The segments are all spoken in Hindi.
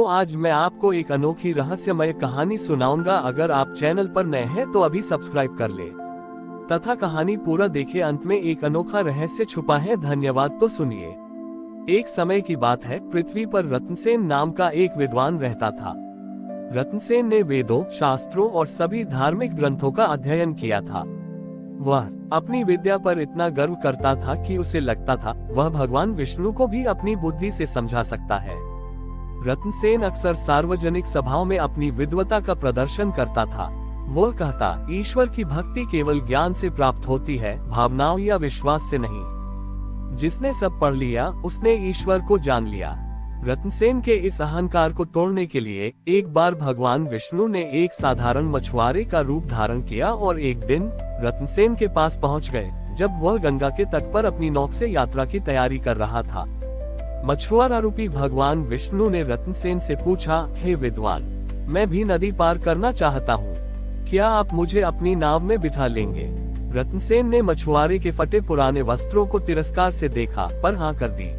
तो आज मैं आपको एक अनोखी रहस्यमय कहानी सुनाऊंगा। अगर आप चैनल पर नए हैं तो अभी सब्सक्राइब कर ले तथा कहानी पूरा देखे। अंत में एक अनोखा रहस्य छुपा है। धन्यवाद। तो सुनिए। एक समय की बात है, पृथ्वी पर रत्नसेन नाम का एक विद्वान रहता था। रत्नसेन ने वेदों, शास्त्रों और सभी धार्मिक ग्रंथों का अध्ययन किया था। वह अपनी विद्या पर इतना गर्व करता था कि उसे लगता था वह भगवान विष्णु को भी अपनी बुद्धि से समझा सकता है। रत्नसेन अक्सर सार्वजनिक सभाओं में अपनी विद्वता का प्रदर्शन करता था। वह कहता, ईश्वर की भक्ति केवल ज्ञान से प्राप्त होती है, भावनाओं या विश्वास से नहीं। जिसने सब पढ़ लिया उसने ईश्वर को जान लिया। रत्नसेन के इस अहंकार को तोड़ने के लिए एक बार भगवान विष्णु ने एक साधारण मछुआरे का रूप धारण किया और एक दिन रत्नसेन के पास पहुंच गए, जब वह गंगा के तट पर अपनी नौक से यात्रा की तैयारी कर रहा था। मछुआरा रूपी भगवान विष्णु ने रत्नसेन से पूछा, हे विद्वान, मैं भी नदी पार करना चाहता हूँ, क्या आप मुझे अपनी नाव में बिठा लेंगे? रत्नसेन ने मछुआरे के फटे पुराने वस्त्रों को तिरस्कार से देखा पर हाँ कर दी।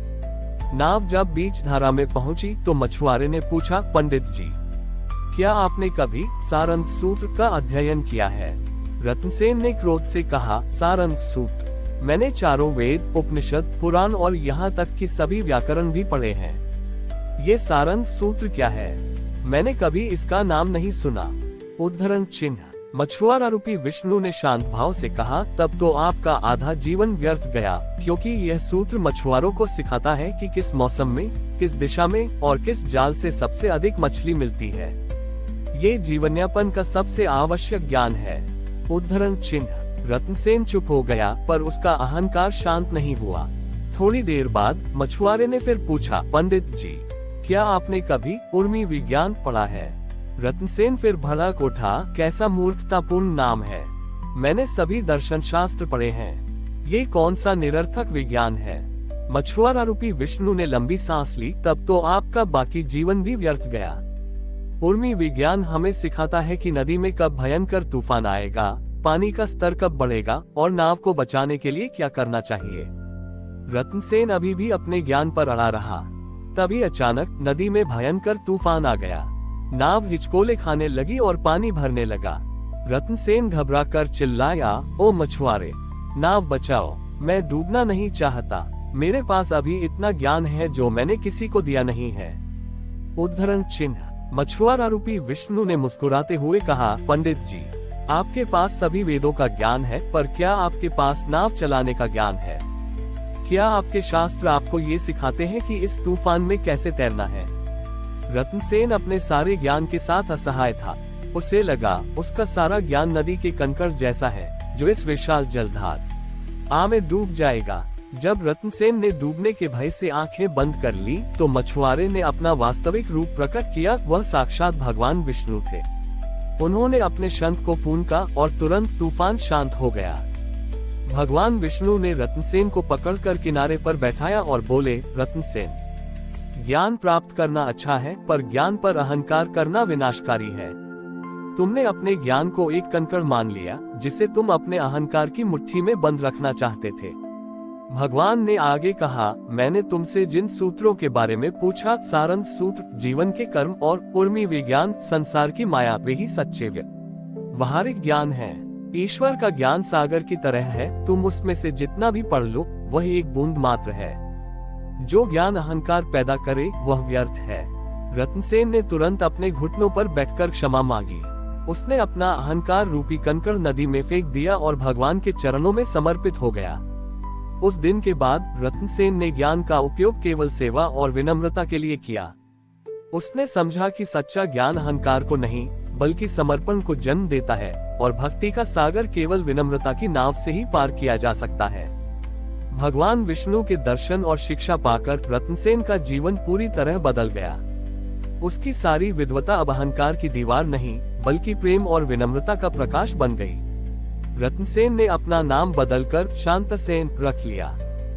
नाव जब बीच धारा में पहुंची तो मछुआरे ने पूछा, पंडित जी, क्या आपने कभी सारंग सूत्र का अध्ययन किया है? रत्नसेन ने क्रोध से कहा, सारंग सूत्र? मैंने चारों वेद, उपनिषद, पुराण और यहाँ तक कि सभी व्याकरण भी पढ़े हैं। ये सारंग सूत्र क्या है? मैंने कभी इसका नाम नहीं सुना। उद्धरण चिन्ह। मछुआरा रूपी विष्णु ने शांत भाव से कहा, तब तो आपका आधा जीवन व्यर्थ गया, क्योंकि यह सूत्र मछुआरों को सिखाता है कि किस मौसम में, किस दिशा में और किस जाल से सबसे अधिक मछली मिलती है। ये जीवनयापन का सबसे आवश्यक ज्ञान है। उद्धरण चिन्ह। रत्नसेन चुप हो गया, पर उसका अहंकार शांत नहीं हुआ। थोड़ी देर बाद मछुआरे ने फिर पूछा, पंडित जी, क्या आपने कभी उर्मी विज्ञान पढ़ा है? रत्नसेन फिर भड़क उठा, कैसा मूर्खतापूर्ण नाम है, मैंने सभी दर्शन शास्त्र पढ़े हैं, ये कौन सा निरर्थक विज्ञान है? मछुआरा रूपी विष्णु ने लंबी सांस ली, तब तो आपका बाकी जीवन भी व्यर्थ गया। उर्मी विज्ञान हमें सिखाता है कि नदी में कब भयंकर तूफान आएगा, पानी का स्तर कब बढ़ेगा और नाव को बचाने के लिए क्या करना चाहिए। रत्नसेन अभी भी अपने ज्ञान पर अड़ा रहा। तभी अचानक नदी में भयंकर तूफान आ गया। नाव हिचकोले खाने लगी और पानी भरने लगा। रत्नसेन घबराकर चिल्लाया, ओ मछुआरे, नाव बचाओ, मैं डूबना नहीं चाहता, मेरे पास अभी इतना ज्ञान है जो मैंने किसी को दिया नहीं है। उद्धरण चिन्ह। मछुआरा रूपी विष्णु ने मुस्कुराते हुए कहा, पंडित जी, आपके पास सभी वेदों का ज्ञान है, पर क्या आपके पास नाव चलाने का ज्ञान है? क्या आपके शास्त्र आपको ये सिखाते हैं कि इस तूफान में कैसे तैरना है? रत्नसेन अपने सारे ज्ञान के साथ असहाय था। उसे लगा उसका सारा ज्ञान नदी के कंकड़ जैसा है जो इस विशाल जलधार में डूब जाएगा। जब रत्नसेन ने डूबने के भय से आंखें बंद कर ली तो मछुआरे ने अपना वास्तविक रूप प्रकट किया। वह साक्षात भगवान विष्णु थे। उन्होंने अपने शंख को फूंका और तुरंत तूफान शांत हो गया। भगवान विष्णु ने रत्नसेन को पकड़कर किनारे पर बैठाया और बोले, रत्नसेन, ज्ञान प्राप्त करना अच्छा है, पर ज्ञान पर अहंकार करना विनाशकारी है। तुमने अपने ज्ञान को एक कंकड़ मान लिया जिसे तुम अपने अहंकार की मुट्ठी में बंद रखना चाहते थे। भगवान ने आगे कहा, मैंने तुमसे जिन सूत्रों के बारे में पूछा, सारंग सूत्र जीवन के कर्म और उर्मी विज्ञान संसार की माया, वे ही सच्चे व्यावहारिक ज्ञान है। ईश्वर का ज्ञान सागर की तरह है, तुम उसमें से जितना भी पढ़ लो वह एक बूंद मात्र है। जो ज्ञान अहंकार पैदा करे वह व्यर्थ है। रत्नसेन ने तुरंत अपने घुटनों पर बैठकर क्षमा मांगी। उसने अपना अहंकार रूपी कंकड़ नदी में फेंक दिया और भगवान के चरणों में समर्पित हो गया। उस दिन के बाद रत्नसेन ने ज्ञान का उपयोग केवल सेवा और विनम्रता के लिए किया। उसने समझा कि सच्चा ज्ञान अहंकार को नहीं बल्कि समर्पण को जन्म देता है और भक्ति का सागर केवल विनम्रता की नाव से ही पार किया जा सकता है। भगवान विष्णु के दर्शन और शिक्षा पाकर रत्नसेन का जीवन पूरी तरह बदल गया। उसकी सारी विद्वता अब अहंकार की दीवार नहीं बल्कि प्रेम और विनम्रता का प्रकाश बन गई। रत्नसेन ने अपना नाम बदलकर शांतसेन रख लिया।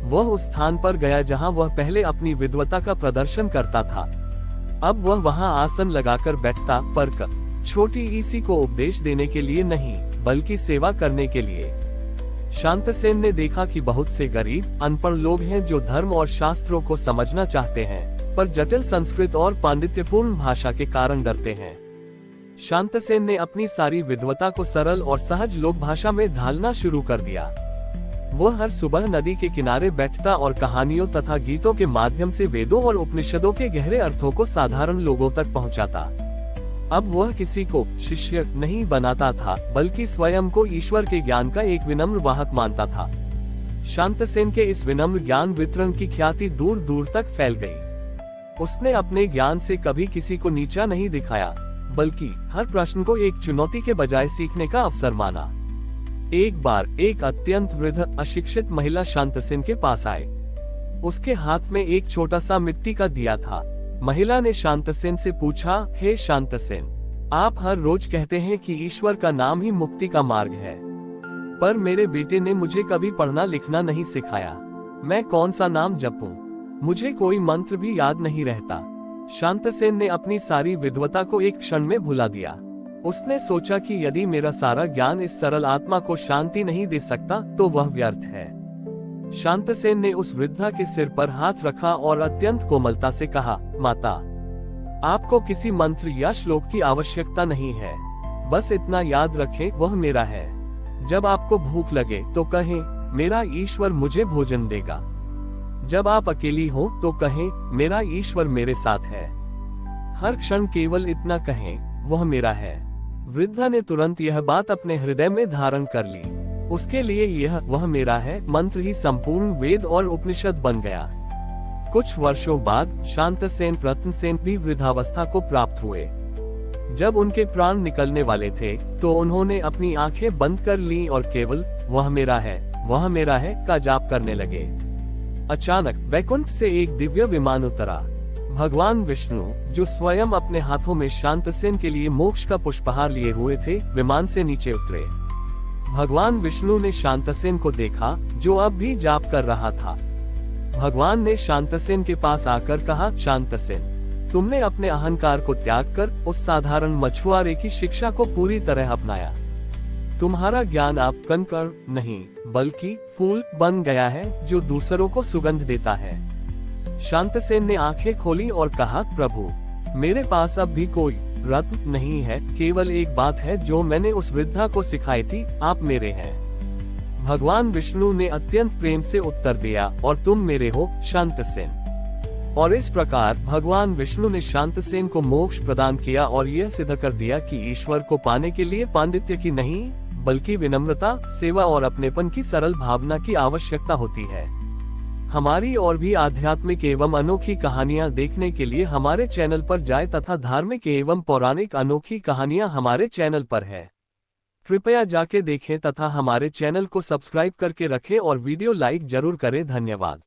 वह उस स्थान पर गया जहां वह पहले अपनी विद्वता का प्रदर्शन करता था। अब वह वहां आसन लगाकर बैठता, पर छोटी ईसी को उपदेश देने के लिए नहीं बल्कि सेवा करने के लिए। शांतसेन ने देखा कि बहुत से गरीब, अनपढ़ लोग हैं जो धर्म और शास्त्रों को समझना चाहते हैं, पर जटिल संस्कृत और पांडित्यपूर्ण भाषा के कारण डरते हैं। शांतसेन ने अपनी सारी विद्वता को सरल और सहज लोक भाषा में ढालना शुरू कर दिया। वह हर सुबह नदी के किनारे बैठता और कहानियों तथा गीतों के माध्यम से वेदों और उपनिषदों के गहरे अर्थों को साधारण लोगों तक पहुंचाता। अब वह किसी को शिष्य नहीं बनाता था, बल्कि स्वयं को ईश्वर के ज्ञान का एक विनम्र वाहक मानता था। शांतसेन के इस विनम्र ज्ञान वितरण की ख्याति दूर दूर तक फैल गई। उसने अपने ज्ञान से कभी किसी को नीचा नहीं दिखाया, बल्कि हर प्रश्न को एक चुनौती के बजाय सीखने का अवसर माना। एक बार एक अत्यंत वृद्ध अशिक्षित महिला शांतसेन के पास आए। उसके हाथ में एक छोटा सा मिट्टी का दिया था। महिला ने शांतसेन से पूछा, हे शांतसेन, आप हर रोज कहते हैं कि ईश्वर का नाम ही मुक्ति का मार्ग है, पर मेरे बेटे ने मुझे कभी पढ़ना लिखना नहीं सिखाया। मैं कौन सा नाम जपूं? मुझे कोई मंत्र भी याद नहीं रहता। शांतसेन ने अपनी सारी विद्वता को एक क्षण में भुला दिया। उसने सोचा कि यदि मेरा सारा ज्ञान इस सरल आत्मा को शांति नहीं दे सकता तो वह व्यर्थ है। शांतसेन ने उस वृद्धा के सिर पर हाथ रखा और अत्यंत कोमलता से कहा, माता, आपको किसी मंत्र या श्लोक की आवश्यकता नहीं है। बस इतना याद रखें, वह मेरा है। जब आपको भूख लगे तो कहें, मेरा ईश्वर मुझे भोजन देगा। जब आप अकेली हो तो कहें, मेरा ईश्वर मेरे साथ है। हर क्षण केवल इतना कहें, वह मेरा है। वृद्धा ने तुरंत यह बात अपने हृदय में धारण कर ली। उसके लिए यह वह मेरा है मंत्र ही संपूर्ण वेद और उपनिषद बन गया। कुछ वर्षों बाद शांतसेन रत्नसेन भी वृद्धावस्था को प्राप्त हुए। जब उनके प्राण निकलने वाले थे तो उन्होंने अपनी आंखें बंद कर ली और केवल वह मेरा है, वह मेरा है का जाप करने लगे। अचानक वैकुंठ से एक दिव्य विमान उतरा। भगवान विष्णु, जो स्वयं अपने हाथों में शांतसेन के लिए मोक्ष का पुष्पहार लिए हुए थे, विमान से नीचे उतरे। भगवान विष्णु ने शांतसेन को देखा, जो अब भी जाप कर रहा था। भगवान ने शांतसेन के पास आकर कहा, शांतसेन, तुमने अपने अहंकार को त्याग कर उस साधारण मछुआरे की शिक्षा को पूरी तरह अपनाया। तुम्हारा ज्ञान आप कंकड़ नहीं बल्कि फूल बन गया है, जो दूसरों को सुगंध देता है। शांतसेन ने आंखें खोली और कहा, प्रभु, मेरे पास अब भी कोई रत्न नहीं है, केवल एक बात है जो मैंने उस वृद्धा को सिखाई थी, आप मेरे हैं। भगवान विष्णु ने अत्यंत प्रेम से उत्तर दिया, और तुम मेरे हो शांतसेन। और इस प्रकार भगवान विष्णु ने शांतसेन को मोक्ष प्रदान किया और यह सिद्ध कर दिया कि ईश्वर को पाने के लिए पांडित्य की नहीं, बल्कि विनम्रता, सेवा और अपनेपन की सरल भावना की आवश्यकता होती है। हमारी और भी आध्यात्मिक एवं अनोखी कहानियां देखने के लिए हमारे चैनल पर जाएं तथा धार्मिक एवं पौराणिक अनोखी कहानियां हमारे चैनल पर है। कृपया जाके देखें तथा हमारे चैनल को सब्सक्राइब करके रखें और वीडियो लाइक जरूर करें। धन्यवाद।